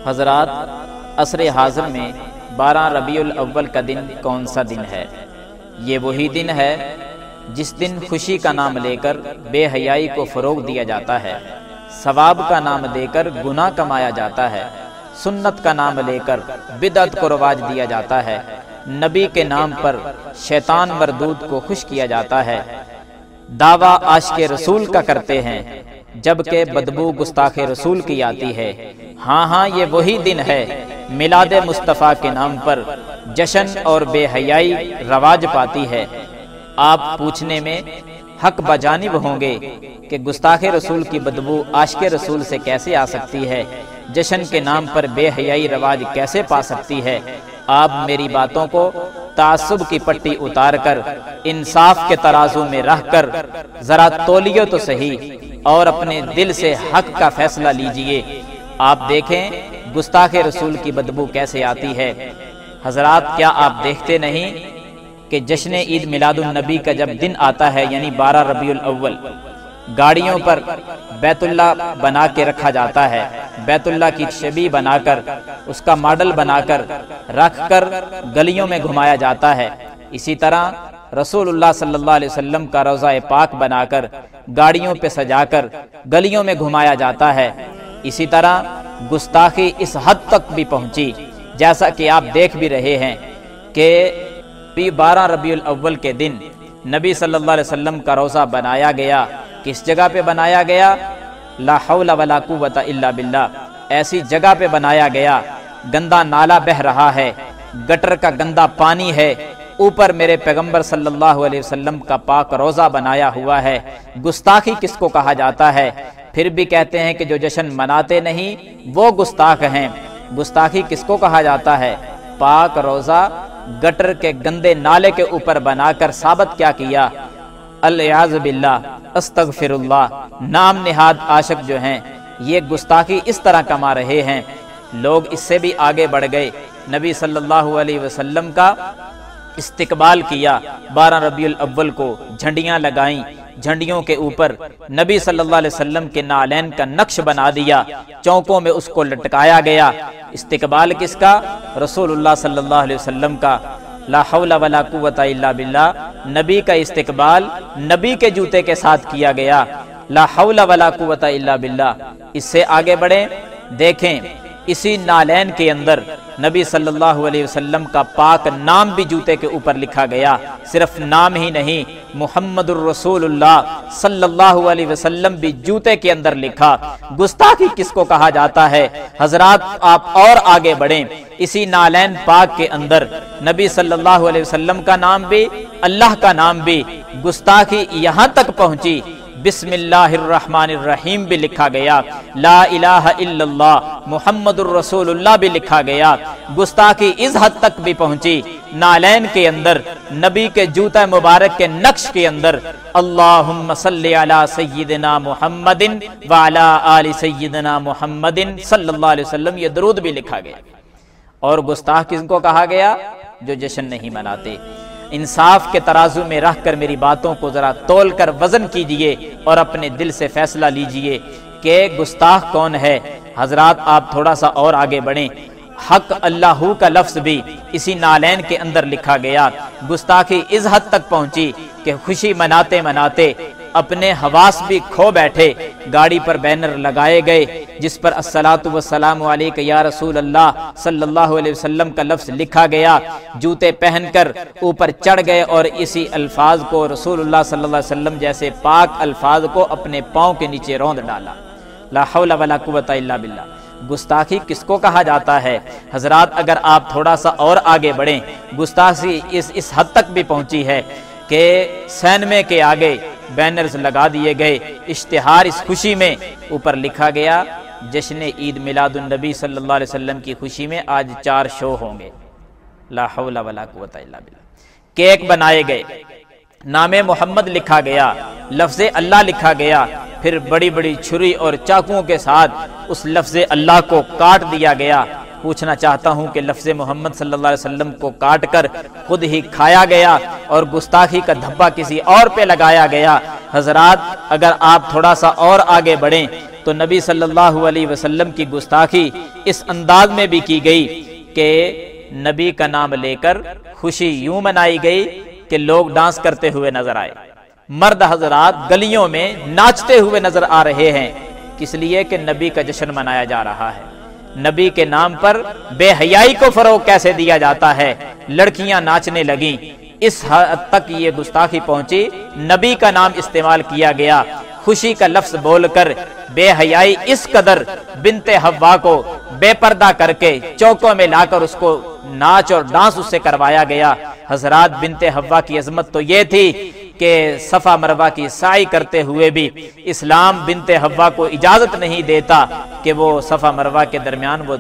حضرات، عصر حاضر میں 12 ربیع الاول کا دن کون سا دن ہے؟ یہ وہی دن ہے جس دن خوشی کا نام لے کر بے حیائی کو فروغ دیا جاتا ہے، ثواب کا نام دے کر گناہ کمایا جاتا ہے، سنت کا نام لے کر بدعت کو رواج دیا جاتا ہے، نبی کے نام پر شیطان مردود کو خوش کیا جاتا ہے، دعویٰ عاشق رسول کا کرتے ہیں جبکہ بدبو گستاخ رسول کی آتی ہے۔ ہاں یہ وہی دن ہے، میلاد مصطفیٰ کے نام پر جشن اور بے حیائی رواج پاتی ہے۔ آپ پوچھنے میں حق بجانب ہوں گے کہ گستاخ رسول کی بدبو عاشق رسول سے کیسے آ سکتی ہے، جشن کے نام پر بے حیائی رواج کیسے پا سکتی ہے؟ آپ میری باتوں کو تعصب کی پٹی اتار کر انصاف کے ترازو میں رکھ کر ذرا تولیو تو صحیح اور اپنے دل سے حق کا فیصلہ لیجئے۔ آپ دیکھیں گستاخ رسول کی بدبو کیسے آتی ہے۔ حضرات، کیا آپ دیکھتے نہیں کہ جشن عید میلاد النبی کا جب دن آتا ہے، یعنی 12 ربیع الاول، گاڑیوں پر بیت اللہ بنا کے رکھا جاتا ہے، بیت اللہ کی شبیہ بنا کر اس کا ماڈل بنا کر رکھ کر گلیوں میں گھمایا جاتا ہے۔ اسی طرح رسول اللہ صلی اللہ علیہ وسلم کا روضہ پاک بنا کر گاڑیوں پہ سجا کر گلیوں میں گھمایا جاتا ہے۔ اسی طرح گستاخی اس حد تک بھی پہنچی، جیسا کہ آپ دیکھ بھی رہے ہیں کہ 12 ربیع الاول کے دن نبی صلی اللہ علیہ وسلم کا روضہ بنایا گیا۔ کس جگہ پہ بنایا گیا؟ لا حول ولا قوت الا باللہ، ایسی جگہ پہ بنایا گیا، گندا نالا بہ رہا ہے، گٹر کا گندا پانی ہے، اوپر میرے پیغمبر صلی اللہ علیہ وسلم کا پاک روضہ بنایا ہوا ہے۔ گستاخی کس کو کہا جاتا ہے؟ پھر بھی کہتے ہیں کہ جو جشن مناتے نہیں وہ گستاخ ہیں۔ گستاخی کس کو کہا جاتا ہے؟ پاک روضہ گٹر کے گندے نالے کے اوپر بنا کر ثابت کیا کیا؟ الیاذ باللہ، استغفر اللہ، نام نہاد عاشق جو ہیں یہ گستاخی اس طرح کما رہے ہیں۔ لوگ اس سے بھی آگے بڑھ گئے، نبی صلی اللہ علیہ وسلم کا استقبال کیا، 12 ربیع الاول کو جھنڈیاں لگائیں، جھنڈیوں کے اوپر نبی صلی اللہ علیہ وسلم کے نعلین کا نقش بنا دیا، چوکوں میں اس کو لٹکایا گیا۔ استقبال کس کا؟ رسول اللہ صلی اللہ علیہ وسلم کا۔ لا حول ولا قوت الا باللہ، نبی کا استقبال نبی کے جوتے کے ساتھ کیا گیا۔ لا حول ولا قوت الا باللہ۔ اس سے آگے بڑھیں، دیکھیں اسی نالین کے اندر نبی صلی اللہ علیہ وسلم کا پاک نام بھی جوتے کے اوپر لکھا گیا۔ صرف نام ہی نہیں، محمد الرسول اللہ صلی اللہ علیہ وسلم بھی جوتے کے اندر لکھا۔ گستاخی کس کو کہا جاتا ہے؟ حضرات، آپ اور آگے بڑھیں، اسی نالین پاک کے اندر نبی صلی اللہ علیہ وسلم کا نام بھی، اللہ کا نام بھی، گستاخی یہاں تک پہنچی بسم اللہ الرحمن الرحیم بھی لکھا گیا، لا الہ الا اللہ محمد الرسول اللہ بھی لکھا گیا۔ گستاخی اس حد تک بھی پہنچی، نالین کے اندر نبی کے جوتا مبارک کے نقش کے اندر اللہم صلی علی سیدنا محمد وعلی آل سیدنا محمد صلی اللہ علیہ وسلم، یہ درود بھی لکھا گیا۔ اور گستاخ کس کو کہا گیا؟ جو جشن نہیں مناتے۔ انصاف کے ترازو میں رکھ کر میری باتوں کو ذرا تول کر وزن کیجئے اور اپنے دل سے فیصلہ لیجئے کہ گستاخ کون ہے۔ حضرات، آپ تھوڑا سا اور آگے بڑھیں، حق اللہ کا لفظ بھی اسی نالین کے اندر لکھا گیا۔ گستاخی اس حد تک پہنچی کہ خوشی مناتے مناتے اپنے حواس بھی کھو بیٹھے، گاڑی پر بینر لگائے گئے جس پر الصلاۃ والسلام علیک یا رسول اللہ صلی اللہ علیہ وسلم کا لفظ لکھا گیا، جوتے پہن کر اوپر چڑھ گئے اور اسی الفاظ کو، رسول اللہ صلی اللہ علیہ وسلم جیسے پاک الفاظ کو اپنے پاؤں کے نیچے روند ڈالا۔ لا حول ولا قوت الا باللہ۔ گستاخی کس کو کہا جاتا ہے؟ حضرات، اگر آپ تھوڑا سا اور آگے بڑھیں، گستاخی اس حد تک بھی پہنچی ہے کہ سینمے کے آگے بینرز لگا دیے گئے، اشتہار اس خوشی میں اوپر لکھا گیا جشن عید میلاد النبی صلی اللہ علیہ وسلم کی خوشی میں آج 4 شو ہوں گے۔ لا حول ولا قوت الا باللہ۔ کیک بنائے گئے، نام محمد لکھا گیا، لفظ اللہ لکھا گیا، پھر بڑی بڑی چھری اور چاقوؤں کے ساتھ اس لفظ اللہ کو کاٹ دیا گیا۔ پوچھنا چاہتا ہوں کہ لفظ محمد صلی اللہ علیہ وسلم کو کاٹ کر خود ہی کھایا گیا اور گستاخی کا دھبا کسی اور پہ لگایا گیا۔ حضرات، اگر آپ تھوڑا سا اور آگے بڑھیں، تو نبی صلی اللہ علیہ وسلم کی گستاخی اس انداز میں بھی کی گئی کہ نبی کا نام لے کر خوشی یوں منائی گئی کہ لوگ ڈانس کرتے ہوئے نظر آئے، مرد حضرات گلیوں میں ناچتے ہوئے نظر آ رہے ہیں، کس لیے کہ نبی کا جشن منایا جا رہا ہے۔ نبی کے نام پر بے حیائی کو فروغ کیسے دیا جاتا ہے، لڑکیاں ناچنے لگیں، اس حد تک یہ گستاخی پہنچی، نبی کا نام استعمال کیا گیا، خوشی کا لفظ بول کر بے حیائی اس قدر بنت حوا کو بے پردہ کر کے چوکوں میں لا کر اس کو ناچ اور ڈانس اس سے کروایا گیا۔ حضرات بنت حوا کی عظمت تو یہ تھی کہ صفا مروہ کی سعی کرتے ہوئے بھی اسلام بنت حوا کو اجازت نہیں دیتا کہ وہ صفا مروہ کے درمیان وہ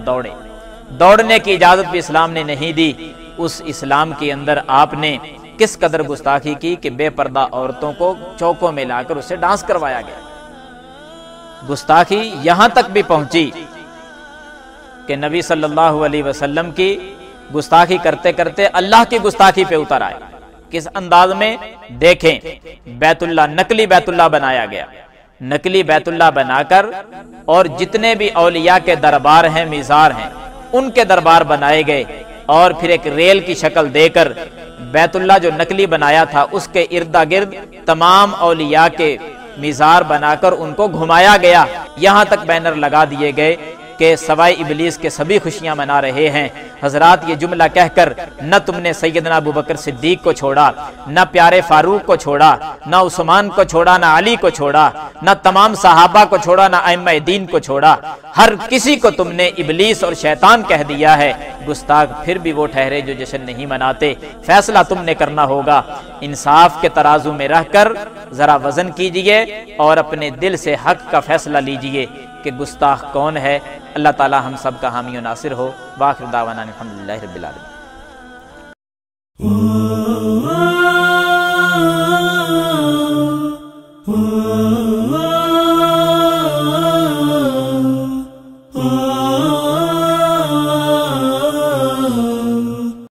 دوڑنے کی اجازت بھی اسلام نے نہیں دی۔ اس اسلام کے اندر آپ نے کس قدر گستاخی کی کہ بے پردہ عورتوں کو چوکوں میں لا کر اسے ڈانس کروایا گیا۔ گستاخی یہاں تک بھی پہنچی کہ نبی صلی اللہ علیہ وسلم کی گستاخی کرتے کرتے اللہ کی گستاخی پہ اتر آئے۔ کس انداز میں؟ دیکھیں، بیت اللہ نقلی بیت اللہ بنایا گیا، نقلی بیت اللہ بنا کر اور جتنے بھی اولیاء کے دربار ہیں، میزار ہیں، ان کے دربار بنائے گئے، اور پھر ایک ریل کی شکل دے کر بیت اللہ جو نقلی بنایا تھا اس کے اردا گرد تمام اولیاء کے میزار بنا کر ان کو گھمایا گیا۔ یہاں تک بینر لگا دیے گئے کہ سوائے ابلیس کے سبھی خوشیاں منا رہے ہیں۔ حضرات یہ جملہ کہہ کر نہ تم نے سیدنا ابوبکر صدیق کو چھوڑا، نہ پیارے فاروق کو چھوڑا، نہ عثمان کو چھوڑا، نہ علی کو چھوڑا، نہ تمام صحابہ کو چھوڑا، نہ ائمہ دین کو چھوڑا، ہر کسی کو تم نے ابلیس اور شیطان کہہ دیا ہے۔ گستاخ پھر بھی وہ ٹھہرے جو جشن نہیں مناتے۔ فیصلہ تم نے کرنا ہوگا، انصاف کے ترازو میں رہ کر ذرا وزن کیجئے اور اپنے دل سے حق کا فیصلہ لیجئے کہ گستاخ کون ہے۔ اللہ تعالی ہم سب کا حامی و ناصر ہو۔ وآخر دعوانا الحمدللہ رب العالمین۔